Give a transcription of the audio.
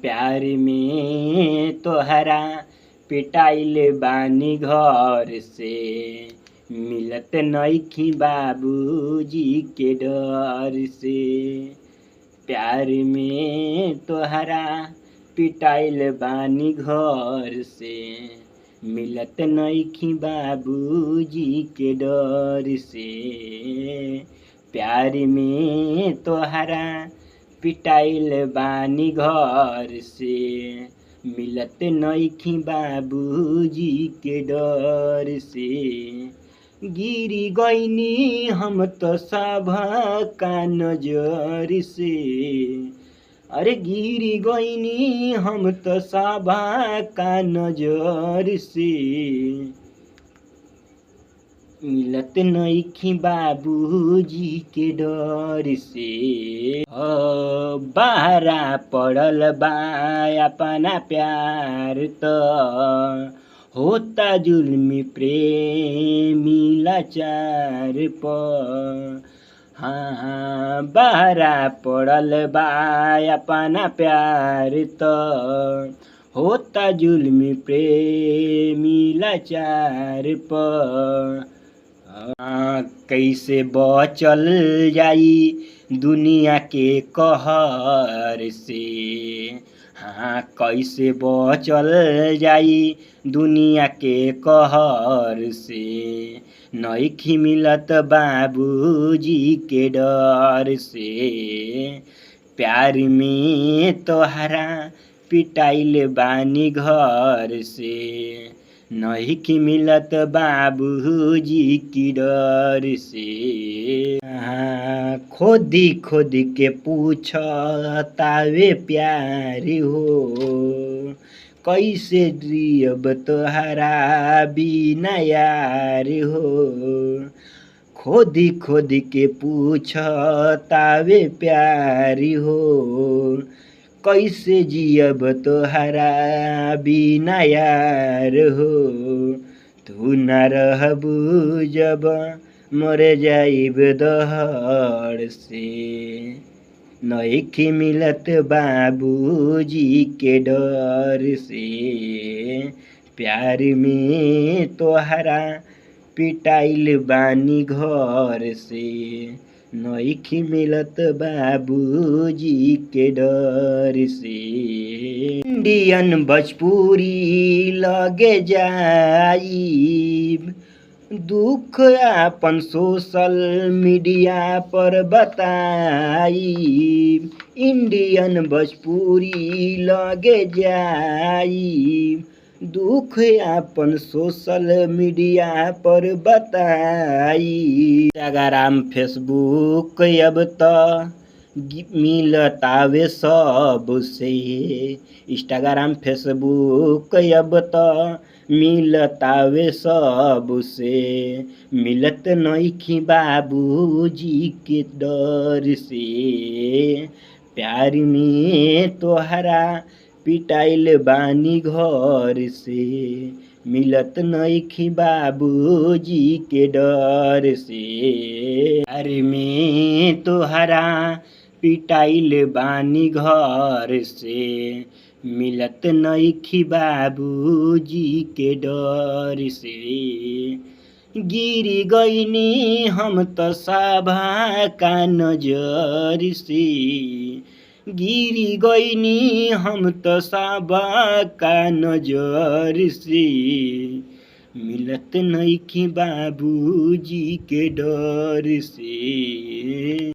प्यार में तोहरा पिटाइल बानी घर से, मिलत नइखी बाबूजी के डर से। प्यार में तोहरा पिटाइल बानी घर से, मिलत नइखी बाबूजी के डर से। प्यार में तोहरा पिटाइल बानी घर से, मिलत नइखी बाबूजी के डर से। गिरी गइनी हम तो सबका नजर से, अरे गिरी गइनी हम तो सबका नजर से। मिलत नइखी बाबूजी के डर से। बहरा पड़ल बा अपना प्यार त, होता जुल्मी प्रेमी लाचार प। हाँ बहरा पड़ल बा अपना प्यार त, होता जुल्मी प्रेमी लाचार प। कैसे बचल जाई दुनिया के कहर से। हाँ कैसे बचल जाई दुनिया के कहर से। नइखी मिलत बाबूजी के डर से। प्यार में तोहरा पिटाइल बानी घर से, नइखी मिलत बाबूजी की डर से। खोदी खोदी के पूछतावे प्यार हो, कैसे जियब तोहरा बिना यार हो। खोदी खोदी के पूछतावे प्यार हो, कैसे जियब तोहरा बिना यार हो। तू न रहबू जब मर जाइब दहड़ से, नइखी मिलत बाबूजी के डर से। प्यार में तोहरा पिटाइल बानी घर से, नइखी मिलत बाबूजी के डर से। इंडियन भोजपुरी लगे जाइब, दुख आपन सोशल मीडिया पर बताइब। इंडियन भोजपुरी लगे जाइब, दुख आपन सोशल मीडिया पर बताई। इंस्टाग्राम फेसबुक अब त मिलतावे सबसे। इंस्टाग्राम फेसबुक अब त मिलतावे सबसे। मिलत नइखी बाबूजी के डर से। प्यार में तोहरा पिटाइल बानी घर से, मिलत नइखी बाबूजी के डर से। प्यार में तोहरा पिटाइल बानी घर से, मिलत नइखी बाबूजी के डर से। गिरी गइनी हम तो सबका नजर से, गिरी गइनी हम तो सबका नजर से। मिलत नइखी बाबूजी के डर से।